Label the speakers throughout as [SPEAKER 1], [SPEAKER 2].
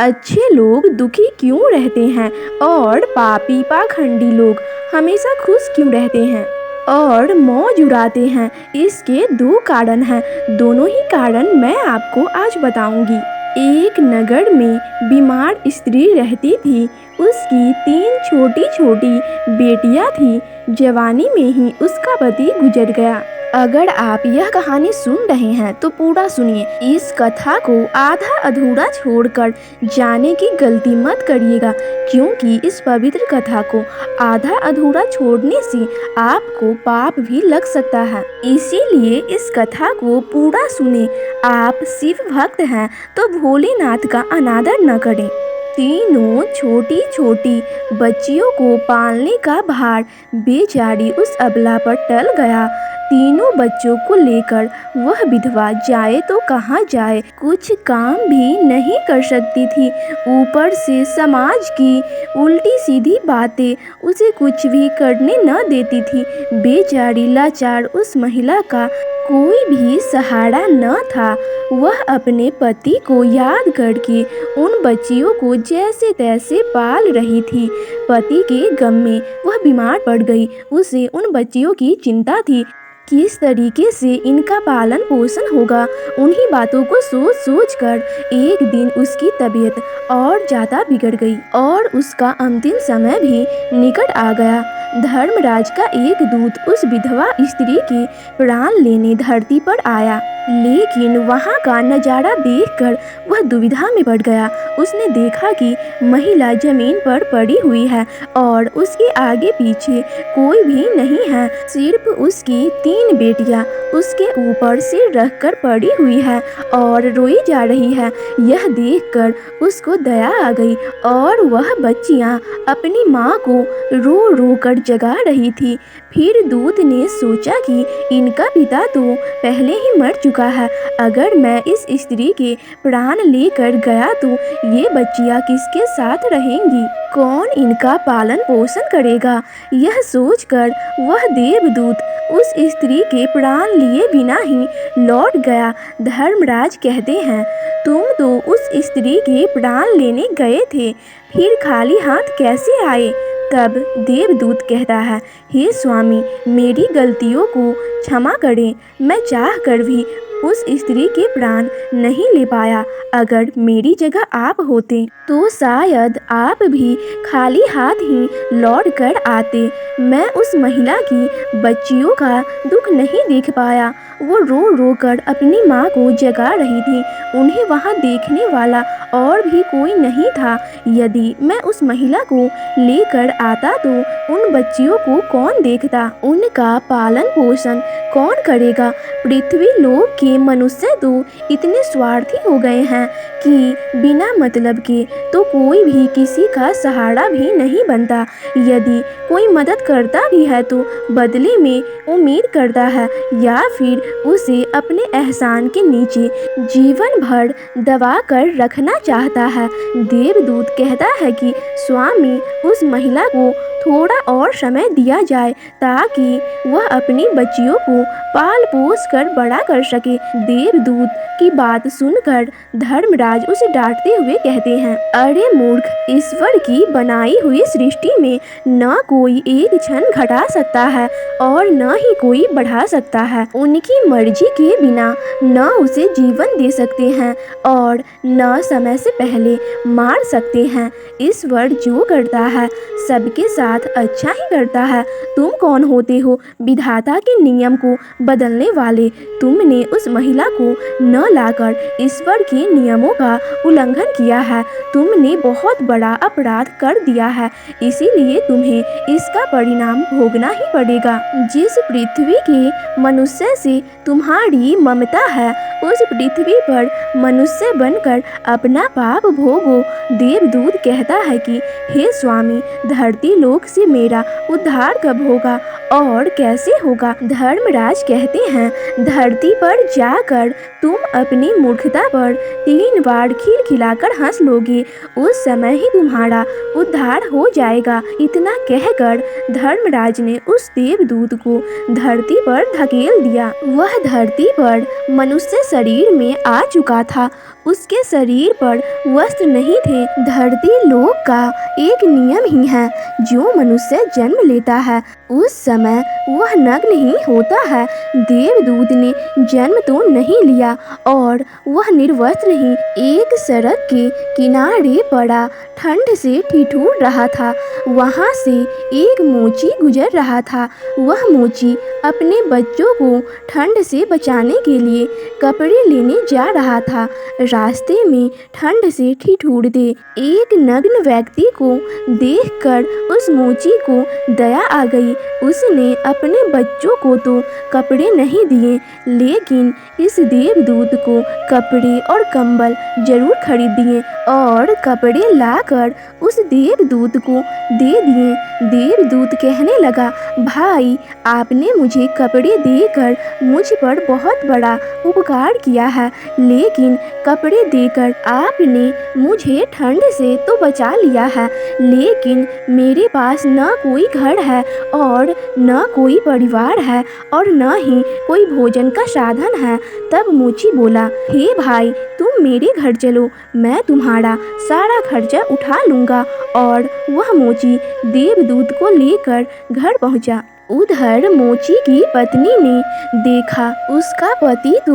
[SPEAKER 1] अच्छे लोग दुखी क्यों रहते हैं और पापी पाखंडी लोग हमेशा खुश क्यों रहते हैं और मौज उड़ाते हैं? इसके दो कारण हैं। दोनों ही कारण मैं आपको आज बताऊंगी। एक नगर में बीमार स्त्री रहती थी। उसकी तीन छोटी छोटी बेटियां थी। जवानी में ही उसका पति गुजर गया। अगर आप यह कहानी सुन रहे हैं तो पूरा सुनिए। इस कथा को आधा अधूरा छोड़कर जाने की गलती मत करिएगा, क्योंकि इस पवित्र कथा को आधा अधूरा छोड़ने से आपको पाप भी लग सकता है। इसीलिए इस कथा को पूरा सुने। आप शिव भक्त हैं तो भोलेनाथ का अनादर न करें। तीनों छोटी छोटी बच्चियों को पालने का भार बेचारी उस अबला पर टल गया। तीनों बच्चों को लेकर वह विधवा जाए तो कहाँ जाए, कुछ काम भी नहीं कर सकती थी। ऊपर से समाज की उल्टी सीधी बातें उसे कुछ भी करने न देती थी। बेचारी लाचार उस महिला का कोई भी सहारा न था। वह अपने पति को याद करके उन बच्चियों को जैसे तैसे पाल रही थी। पति के गम में वह बीमार पड़ गई। उसे उन बच्चियों की चिंता थी, किस तरीके से इनका पालन पोषण होगा। उन्हीं बातों को सोच सोच कर एक दिन उसकी तबीयत और ज़्यादा बिगड़ गई और उसका अंतिम समय भी निकट आ गया। धर्मराज का एक दूत उस विधवा स्त्री के प्राण लेने धरती पर आया, लेकिन वहां का नज़ारा देखकर वह दुविधा में पड़ गया। उसने देखा कि महिला जमीन पर पड़ी हुई है और उसके आगे पीछे कोई भी नहीं है। सिर्फ उसकी तीन बेटियां उसके ऊपर सिर रखकर पड़ी हुई है और रोई जा रही है। यह देखकर उसको दया आ गई और वह बच्चियां अपनी माँ को रो रो कर जगा रही थी। फिर दूत ने सोचा कि इनका पिता तो पहले ही मर चुका है। अगर मैं इस स्त्री के प्राण लेकर गया तो ये बच्चियां किसके साथ रहेंगी? कौन इनका पालन पोषण करेगा? यह सोचकर वह देवदूत उस स्त्री के प्राण लिए बिना ही लौट गया। धर्मराज कहते हैं, तुम तो उस स्त्री के प्राण लेने गए थे, फिर खाली हाथ कैसे आए? तब देवदूत कहता है, हे स्वामी, मेरी गलतियों को क्षमा करें। मैं चाह कर भी उस स्त्री के प्राण नहीं ले पाया। अगर मेरी जगह आप होते तो शायद आप भी खाली हाथ ही लौट कर आते। मैं उस महिला की बच्चियों का दुख नहीं देख पाया। वो रो रो कर अपनी माँ को जगा रही थी। उन्हें वहाँ देखने वाला और भी कोई नहीं था। यदि मैं उस महिला को लेकर आता तो उन बच्चियों को कौन देखता? उनका पालन पोषण कौन करेगा? पृथ्वी लोक के मनुष्य तो इतने स्वार्थी हो गए हैं कि बिना मतलब के तो कोई भी किसी का सहारा भी नहीं बनता। यदि कोई मदद करता भी है तो बदले में उम्मीद करता है या फिर उसे अपने एहसान के नीचे जीवन भर दबा कर रखना चाहता है। देवदूत कहता है कि स्वामी, उस महिला को थोड़ा और समय दिया जाए ताकि वह अपनी बच्चियों को पाल पोस कर बड़ा कर सके। देवदूत की बात सुनकर धर्मराज उसे डांटते हुए कहते हैं, अरे मूर्ख, ईश्वर की बनाई हुई सृष्टि में न कोई एक क्षण घटा सकता है और न ही कोई बढ़ा सकता है। उनकी मर्जी के बिना न उसे जीवन दे सकते हैं और न समय से पहले मार सकते हैं। ईश्वर जो करता है सबके साथ अच्छा ही करता है। तुम कौन होते हो विधाता के नियम को बदलने वाले? तुमने उस महिला को न लाकर ईश्वर के नियमों का उल्लंघन किया है। तुमने बहुत बड़ा अपराध कर दिया है, इसीलिए तुम्हें इसका परिणाम भोगना ही पड़ेगा। जिस पृथ्वी के मनुष्य से तुम्हारी ममता है, उस पृथ्वी पर मनुष्य बनकर अपना पाप भोगो। देवदूत कहता है कि हे स्वामी, धरती लोक से मेरा उद्धार कब होगा और कैसे होगा? धर्मराज कहते हैं, धरती पर जाकर तुम अपनी मूर्खता पर 3 बार खिलखिलाकर हंस लोगे, उस समय ही तुम्हारा उद्धार हो जाएगा। इतना कहकर धर्मराज ने उस देवदूत को धरती पर धकेल दिया। वह धरती पर मनुष्य शरीर में आ चुका था। उसके शरीर पर वस्त्र नहीं थे। धरती लोक का एक नियम ही है, जो मनुष्य जन्म लेता है उस समय वह नग्न ही होता है। देवदूत ने जन्म तो नहीं लिया और वह निर्वस्त्र ही एक सड़क के किनारे पड़ा ठंड से ठिठुर रहा था। वहां से एक मोची गुजर रहा था। वह मोची अपने बच्चों को ठंड से बचाने के लिए कपड़े लेने जा रहा था। रास्ते में ठंड से ठिठुरते एक नग्न व्यक्ति को देखकर उस मोची को दया आ गई। उसने अपने बच्चों को तो कपड़े नहीं दिए, लेकिन इस देवदूत को कपड़े और कंबल जरूर खरीद दिए और कपड़े लाकर उस देवदूत को दे दिए। देवदूत कहने लगा, भाई, आपने मुझे कपड़े देकर मुझ पर बहुत बड़ा उपकार किया है, लेकिन कपड़े देकर आपने मुझे ठंड से तो बचा लिया है, लेकिन मेरे पास न कोई घर है और न कोई परिवार है और न ही कोई भोजन का साधन है। तब मोची बोला, हे भाई, तुम मेरे घर चलो, मैं तुम्हारा सारा खर्चा उठा लूँगा। और वह मोची देवदूत को लेकर घर पहुँचा। उधर मोची की पत्नी ने देखा, उसका पति तो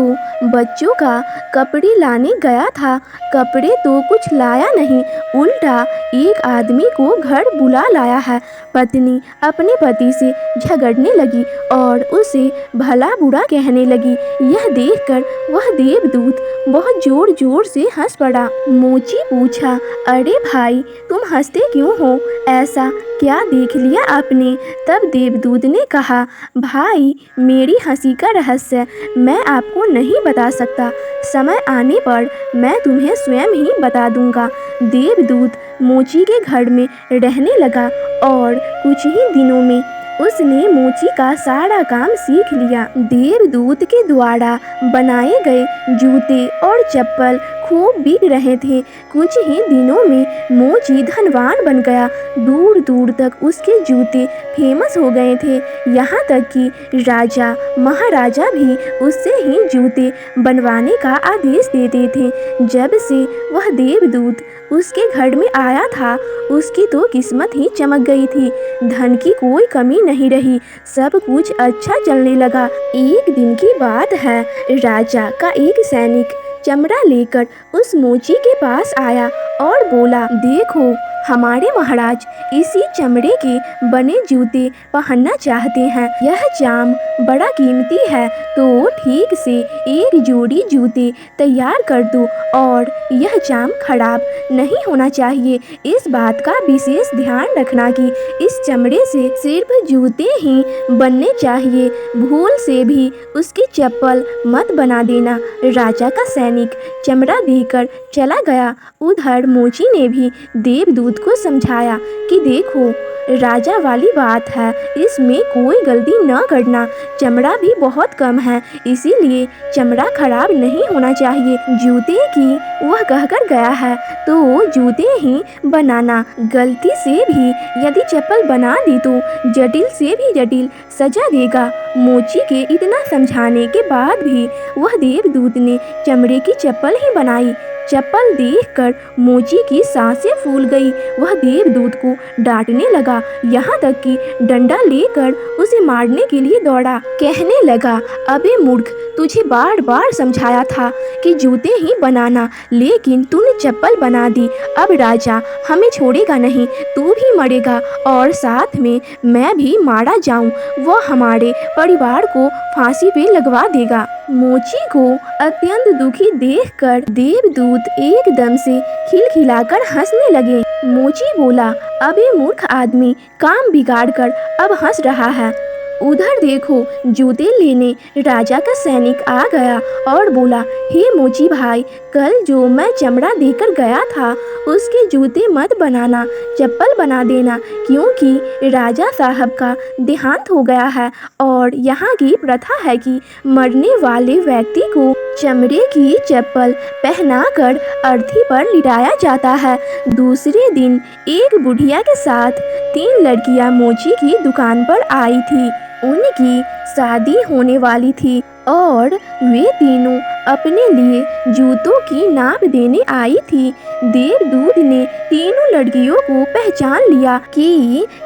[SPEAKER 1] बच्चों का कपड़े लाने गया था। कपड़े तो कुछ लाया नहीं, उल्टा एक आदमी को घर बुला लाया है। पत्नी अपने पति से झगड़ने लगी और उसे भला बुरा कहने लगी। यह देखकर वह देवदूत बहुत जोर जोर से हंस पड़ा। मोची पूछा, अरे भाई, तुम हंसते क्यों हो? ऐसा क्या देख लिया आपने? तब देवदूत ने कहा, भाई, मेरी हंसी का रहस्य मैं आपको नहीं बता सकता। समय आने पर मैं तुम्हें स्वयं ही बता दूंगा। देवदूत मोची के घर में रहने लगा और कुछ ही दिनों में उसने मोची का सारा काम सीख लिया। देवदूत के द्वारा बनाए गए जूते और चप्पल खूब बिक रहे थे। कुछ ही दिनों में मोची धनवान बन गया। दूर दूर तक उसके जूते फेमस हो गए थे। यहाँ तक कि राजा महाराजा भी उससे ही जूते बनवाने का आदेश देते थे। जब से वह देवदूत उसके घर में आया था, उसकी तो किस्मत ही चमक गई थी। धन की कोई कमी नहीं रही, सब कुछ अच्छा चलने लगा। एक दिन की बात है, राजा का एक सैनिक चमड़ा लेकर उस मोची के पास आया और बोला, देखो, हमारे महाराज इसी चमड़े के बने जूते पहनना चाहते हैं। यह चाम बड़ा कीमती है, तो ठीक से एक जोड़ी जूते तैयार कर दो और यह चाम खराब नहीं होना चाहिए। इस बात का विशेष ध्यान रखना कि इस चमड़े से सिर्फ जूते ही बनने चाहिए, भूल से भी उसकी चप्पल मत बना देना। राजा का सैनिक चमड़ा देकर चला गया। उधर मोची ने भी देवदूत को समझाया कि देखो, राजा वाली बात है, इसमें कोई गलती न करना। चमड़ा भी बहुत कम है, इसीलिए चमड़ा खराब नहीं होना चाहिए। जूते की वह कहकर गया है, तो जूते ही बनाना। गलती से भी यदि चप्पल बना दी तो जटिल से भी जटिल सजा देगा। मोची के इतना समझाने के बाद भी वह देवदूत ने चमड़े की चप्पल ही बनाई। चप्पल देखकर मोची की सांसें फूल गई। वह देवदूत को डांटने लगा, यहाँ तक कि डंडा लेकर उसे मारने के लिए दौड़ा। कहने लगा, अबे मूर्ख, तुझे बार बार समझाया था कि जूते ही बनाना, लेकिन तूने चप्पल बना दी। अब राजा हमें छोड़ेगा नहीं, तू भी मरेगा और साथ में मैं भी मारा जाऊं। वह हमारे परिवार को फांसी पे लगवा देगा। मोची को अत्यंत दुखी देखकर देवदूत एकदम से खिलखिलाकर हंसने लगे। मोची बोला, अबे मूर्ख आदमी, काम बिगाड़ कर अब हंस रहा है। उधर देखो, जूते लेने राजा का सैनिक आ गया और बोला, हे मोची भाई, कल जो मैं चमड़ा देकर गया था उसके जूते मत बनाना, चप्पल बना देना, क्योंकि राजा साहब का देहांत हो गया है और यहाँ की प्रथा है कि मरने वाले व्यक्ति को चमड़े की चप्पल पहनाकर अर्थी पर लिटाया जाता है। दूसरे दिन एक बुढ़िया के साथ 3 लड़कियां मोची की दुकान पर आई थी। उनकी शादी होने वाली थी और वे तीनों अपने लिए जूतों की नाप देने आई थी। देवदूत ने तीनों लड़कियों को पहचान लिया कि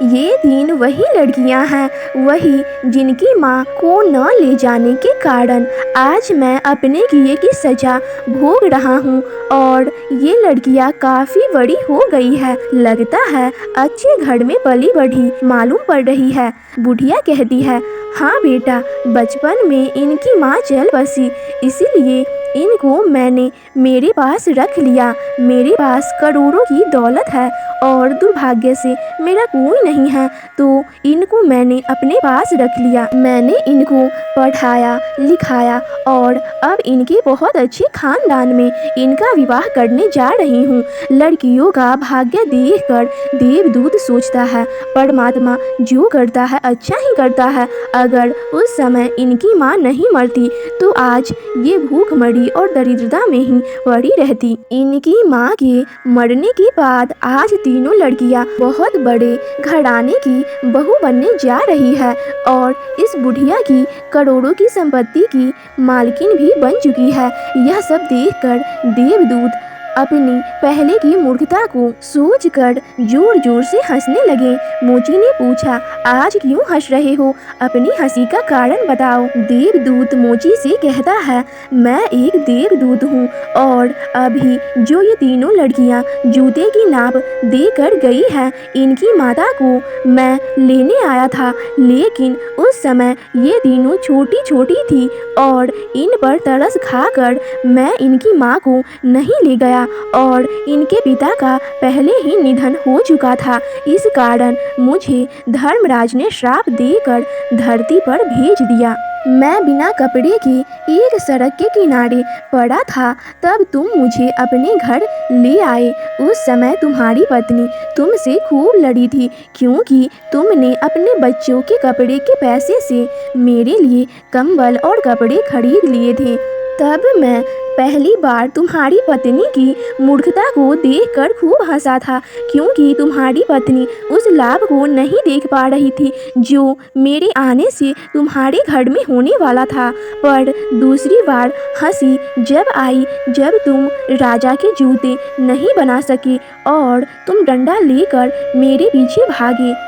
[SPEAKER 1] ये 3 वही लड़कियां हैं, वही जिनकी माँ को न ले जाने के कारण आज मैं अपने किए की सजा भोग रहा हूँ और ये लड़कियां काफी बड़ी हो गई है, लगता है अच्छे घर में पली बढ़ी मालूम पड़ रही है। बुढ़िया कहती है, हाँ बेटा, बचपन में इनकी माँ चल बसी, इसीलिए इनको मैंने मेरे पास रख लिया। मेरे पास करोड़ों की दौलत है और दुर्भाग्य से मेरा कोई नहीं है, तो इनको मैंने अपने पास रख लिया। मैंने इनको पढ़ाया लिखाया और अब इनके बहुत अच्छे खानदान में इनका विवाह करने जा रही हूँ। लड़कियों का भाग्य देखकर देवदूत सोचता है, परमात्मा जो करता है अच्छा ही करता है। अगर उस समय इनकी माँ नहीं मरती तो आज ये भूखमरी और दरिद्रता में ही पड़ी रहती। इनकी माँ के मरने के बाद आज तीनों लड़कियां बहुत बड़े घराने की बहू बनने जा रही है और इस बुढ़िया की करोड़ों की संपत्ति की मालकिन भी बन चुकी है। यह सब देखकर देवदूत अपनी पहले की मूर्खता को सोचकर जोर जोर से हंसने लगे। मोची ने पूछा, आज क्यों हंस रहे हो? अपनी हंसी का कारण बताओ। देवदूत मोची से कहता है, मैं एक देवदूत हूँ और अभी जो ये तीनों लड़कियाँ जूते की नाप देकर गई है, इनकी माता को मैं लेने आया था, लेकिन उस समय ये तीनों छोटी छोटी थी और इन पर तरस खाकर मैं इनकी माँ को नहीं ले गया और इनके पिता का पहले ही निधन हो चुका था। इस कारण मुझे धर्मराज ने श्राप देकर धरती पर भेज दिया। मैं बिना कपड़े के एक सड़क के किनारे पड़ा था, तब तुम मुझे अपने घर ले आए। उस समय तुम्हारी पत्नी तुमसे खूब लड़ी थी, क्योंकि तुमने अपने बच्चों के कपड़े के पैसे से मेरे लिए कंबल और कपड़े खरीद लिए थे। तब मैं पहली बार तुम्हारी पत्नी की मूर्खता को देखकर खूब हंसा था, क्योंकि तुम्हारी पत्नी उस लाभ को नहीं देख पा रही थी जो मेरे आने से तुम्हारे घर में होने वाला था। पर दूसरी बार हंसी जब आई जब तुम राजा के जूते नहीं बना सके और तुम डंडा लेकर मेरे पीछे भागे।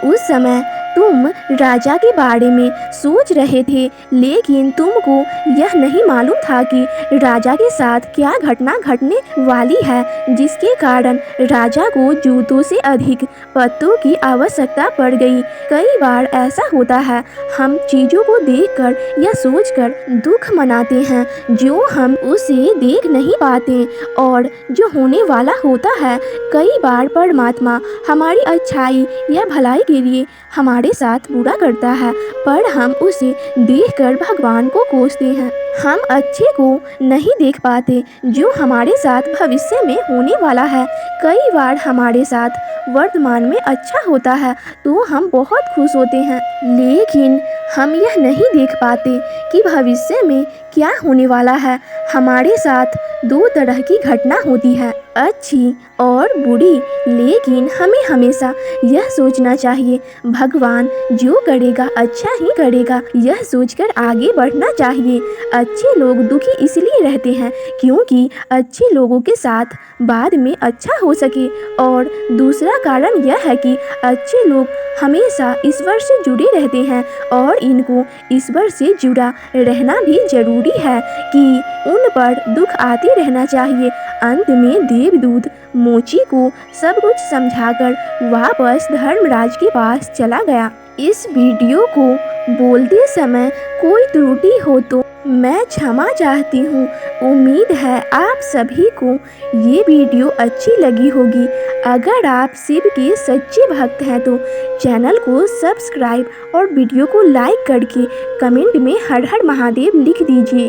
[SPEAKER 1] उस समय तुम राजा के बारे में सोच रहे थे, लेकिन तुमको यह नहीं मालूम था कि राजा के साथ क्या घटना घटने वाली है, जिसके कारण राजा को जूतों से अधिक पत्तों की आवश्यकता पड़ गई। कई बार ऐसा होता है, हम चीजों को देखकर या सोचकर दुख मनाते हैं जो हम उसे देख नहीं पाते, और जो होने वाला होता है कई बार परमात्मा हमारी अच्छाई या भलाई के लिए हमारे साथ बुरा करता है, पर हम उसे देखकर भगवान को कोसते हैं। हम अच्छे को नहीं देख पाते जो हमारे साथ भविष्य में होने वाला है। कई बार हमारे साथ वर्तमान में अच्छा होता है तो हम बहुत खुश होते हैं, लेकिन हम यह नहीं देख पाते कि भविष्य में क्या होने वाला है। हमारे साथ 2 तरह की घटना होती है, अच्छी और बुरी, लेकिन हमें हमेशा यह सोचना चाहिए भगवान जो करेगा अच्छा ही करेगा, यह सोचकर आगे बढ़ना चाहिए। अच्छे लोग दुखी इसलिए रहते हैं क्योंकि अच्छे लोगों के साथ बाद में अच्छा हो सके, और दूसरा कारण यह है कि अच्छे लोग हमेशा ईश्वर से जुड़े रहते हैं और इनको ईश्वर से जुड़ा रहना भी जरूरी है कि उन पर दुख आते रहना चाहिए। अंत में देवदूत मोची को सब कुछ समझाकर वापस धर्मराज के पास चला गया। इस वीडियो को बोलते समय कोई त्रुटि हो तो मैं क्षमा चाहती हूँ। उम्मीद है आप सभी को ये वीडियो अच्छी लगी होगी। अगर आप शिव के सच्चे भक्त हैं तो चैनल को सब्सक्राइब और वीडियो को लाइक करके कमेंट में हर हर महादेव लिख दीजिए।